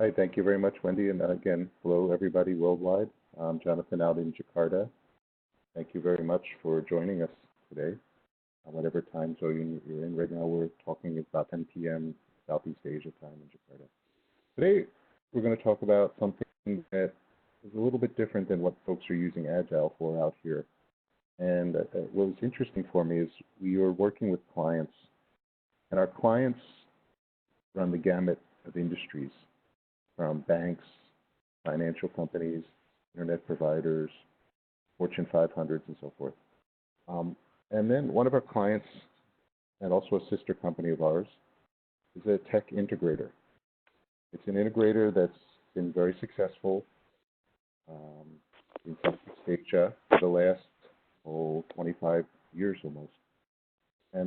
Hi, thank you very much, Wendy. And again, hello, everybody worldwide. I'm Jonathan out in Jakarta. Thank you very much for joining us today. Whatever time zone you're in right now, we're talking about 10 p.m. Southeast Asia time in Jakarta. Today, we're going to talk about something that is a little bit different than what folks are using Agile for out here. And what was interesting for me is we were working with clients, and our clients run the gamut of industries, from banks, financial companies, internet providers, Fortune 500s, and so forth. And then one of our clients, and also a sister company of ours, is a tech integrator. It's an integrator that's been very successful in Southeast Asia for the last 25 years almost.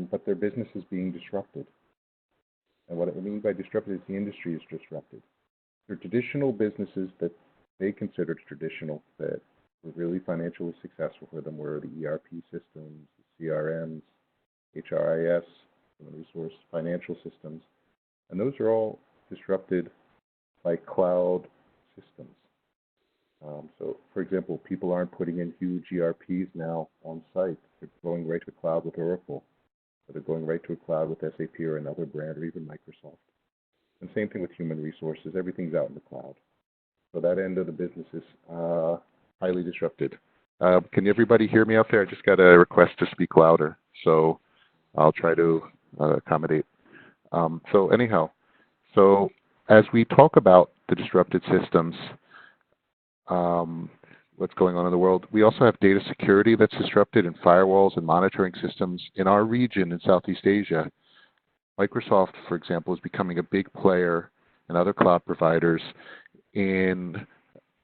But their business is being disrupted. And what I mean by disrupted is the industry is disrupted. They're traditional businesses that they considered traditional, that were really financially successful for them, were the ERP systems, the CRMs, HRIS, human resource, financial systems. And those are all disrupted by cloud systems. So, for example, people aren't putting in huge ERPs now on site. They're going right to the cloud with Oracle, or they're going right to a cloud with SAP or another brand, or even Microsoft. And same thing with human resources. Everything's out in the cloud. So that end of the business is highly disrupted. Can everybody hear me out there? I just got a request to speak louder, so I'll try to accommodate. So anyhow, so as we talk about the disrupted systems, what's going on in the world, we also have data security that's disrupted, and firewalls and monitoring systems in our region in Southeast Asia. Microsoft, for example, is becoming a big player, and other cloud providers in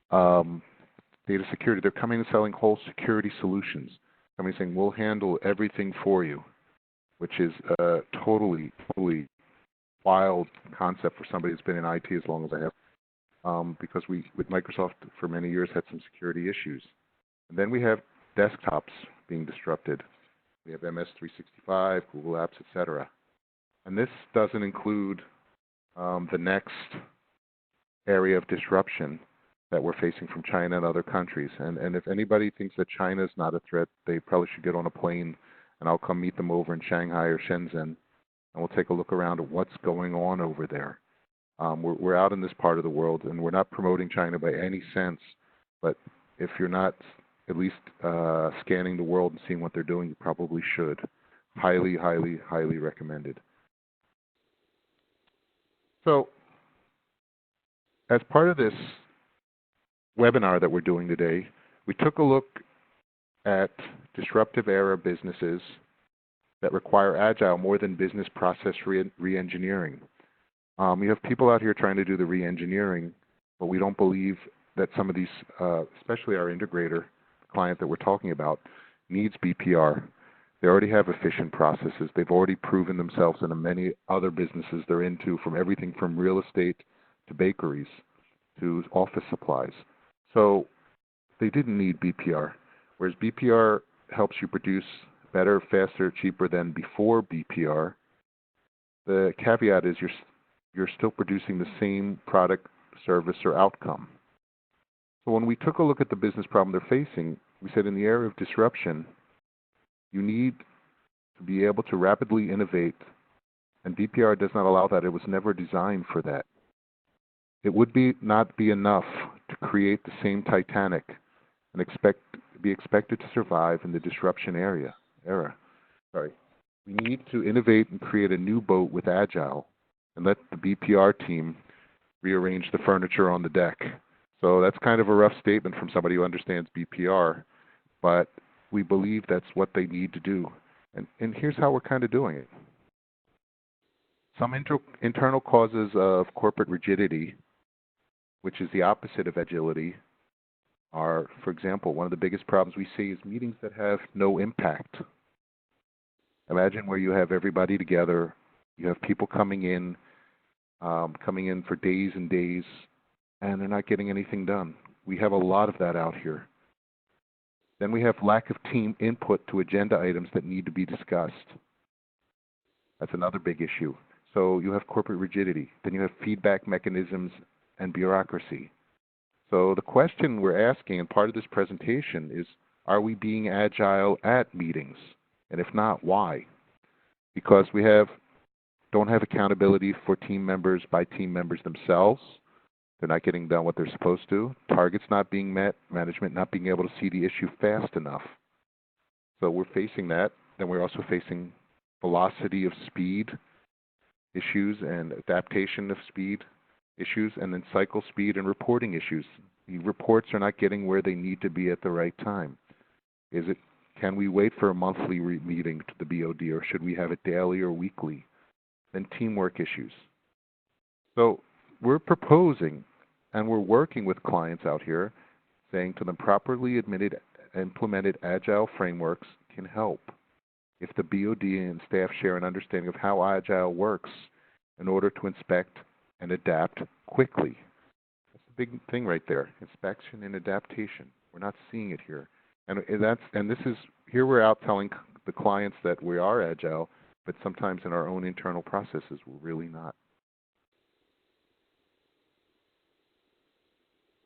data security. They're coming and selling whole security solutions. Coming saying, we'll handle everything for you, which is a totally wild concept for somebody who's been in IT as long as I have. Because we, with Microsoft for many years, had some security issues. And then we have desktops being disrupted. We have MS365, Google Apps, etc. And this doesn't include the next area of disruption that we're facing from China and other countries. And if anybody thinks that China is not a threat, they probably should get on a plane, and I'll come meet them over in Shanghai or Shenzhen, and we'll take a look around at what's going on over there. We're out in this part of the world, and we're not promoting China by any sense, but if you're not at least scanning the world and seeing what they're doing, you probably should. Highly, highly, highly recommended. So, as part of this webinar that we're doing today, we took a look at disruptive era businesses that require Agile more than business process re-engineering. You have people out here trying to do the re-engineering, but we don't believe that some of these, especially our integrator client that we're talking about, needs BPR. They already have efficient processes. They've already proven themselves in many other businesses they're into, from everything from real estate to bakeries to office supplies. So they didn't need BPR, whereas BPR helps you produce better, faster, cheaper than before BPR. The caveat is you're still producing the same product, service, or outcome. So when we took a look at the business problem they're facing, we said in the area of disruption, you need to be able to rapidly innovate, and BPR does not allow that. It was never designed for that. It would not be enough to create the same Titanic and be expected to survive in the disruption era. We need to innovate and create a new boat with Agile and let the BPR team rearrange the furniture on the deck. So that's kind of a rough statement from somebody who understands BPR, but we believe that's what they need to do. And here's how we're kind of doing it. Some internal causes of corporate rigidity, which is the opposite of agility, are, for example, one of the biggest problems we see is meetings that have no impact. Imagine where you have everybody together, you have people coming in for days and days, and they're not getting anything done. We have a lot of that out here. Then we have lack of team input to agenda items that need to be discussed. That's another big issue. So you have corporate rigidity. Then you have feedback mechanisms and bureaucracy. So the question we're asking in part of this presentation is, are we being agile at meetings? And if not, why? Because we don't have accountability for team members by team members themselves. They're not getting done what they're supposed to. Targets not being met, management not being able to see the issue fast enough. So we're facing that. Then we're also facing velocity of speed issues and adaptation of speed issues, and then cycle speed and reporting issues. The reports are not getting where they need to be at the right time. Can we wait for a monthly meeting to the BOD, or should we have it daily or weekly? Then teamwork issues. So we're proposing, and we're working with clients out here, saying to them properly implemented Agile frameworks can help if the BOD and staff share an understanding of how Agile works in order to inspect and adapt quickly. That's the big thing right there, inspection and adaptation. We're not seeing it here. Here we're out telling the clients that we are Agile, but sometimes in our own internal processes, we're really not.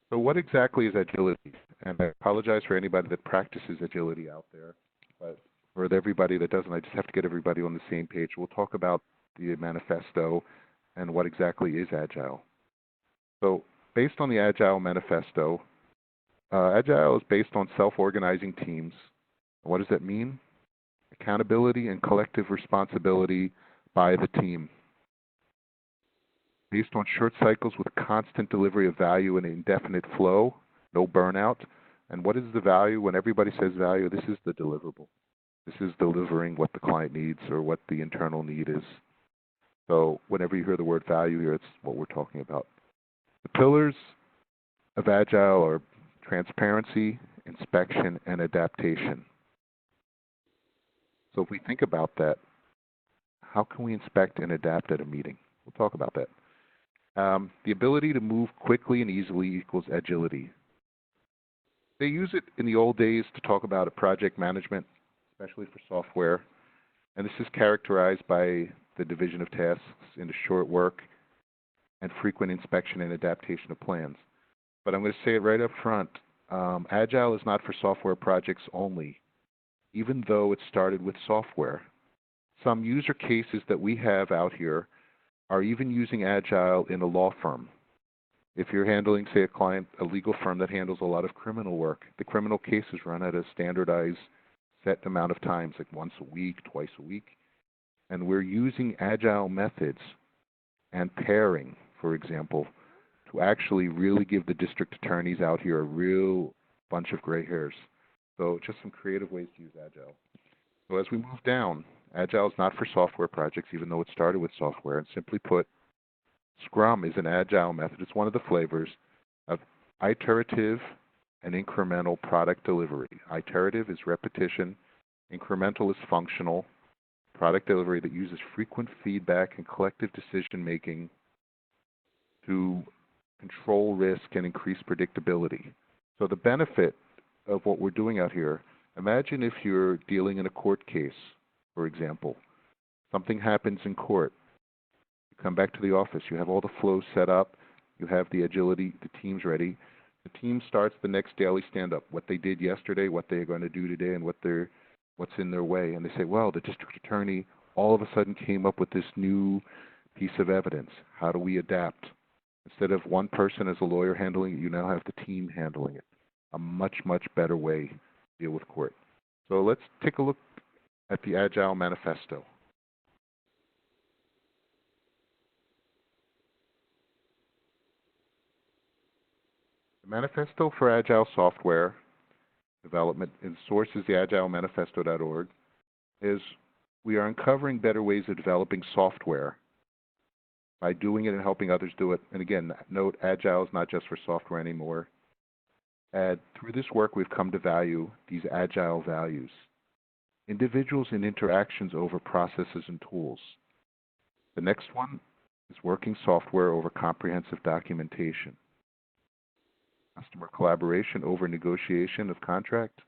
So what exactly is agility? And I apologize for anybody that practices agility out there, but for everybody that doesn't, I just have to get everybody on the same page. We'll talk about the manifesto and what exactly is Agile. So based on the Agile manifesto, Agile is based on self-organizing teams. What does that mean? Accountability and collective responsibility by the team. Based on short cycles with constant delivery of value and indefinite flow, no burnout. And what is the value? When everybody says value, this is the deliverable. This is delivering what the client needs or what the internal need is. So whenever you hear the word value here, it's what we're talking about. The pillars of Agile are transparency, inspection, and adaptation. So if we think about that, how can we inspect and adapt at a meeting? We'll talk about that. The ability to move quickly and easily equals agility. They use it in the old days to talk about a project management, especially for software. And this is characterized by the division of tasks into short work and frequent inspection and adaptation of plans. But I'm going to say it right up front. Agile is not for software projects only, even though it started with software. Some user cases that we have out here are even using Agile in a law firm. If you're handling, say, a legal firm that handles a lot of criminal work, the criminal cases run at a standardized set amount of times, like once a week, twice a week. And we're using Agile methods and pairing, for example, to actually really give the district attorneys out here a real bunch of gray hairs. So just some creative ways to use Agile. So as we move down, Agile is not for software projects, even though it started with software. And simply put, Scrum is an Agile method. It's one of the flavors of iterative and incremental product delivery. Iterative is repetition. Incremental is functional product delivery that uses frequent feedback and collective decision-making to control risk and increase predictability. So the benefit of what we're doing out here, imagine if you're dealing in a court case, for example. Something happens in court. You come back to the office. You have all the flows set up. You have the agility, the team's ready. The team starts the next daily stand-up, what they did yesterday, what they're going to do today, and what's in their way. And they say, well, the district attorney all of a sudden came up with this new piece of evidence. How do we adapt? Instead of one person as a lawyer handling it, you now have the team handling it. A much, much better way to deal with court. So let's take a look at the Agile Manifesto. The Manifesto for Agile Software Development, and source is the agilemanifesto.org, is we are uncovering better ways of developing software by doing it and helping others do it. And again, note, Agile is not just for software anymore. And through this work, we've come to value these Agile values. Individuals and interactions over processes and tools. The next one is working software over comprehensive documentation. Customer collaboration over negotiation of contract.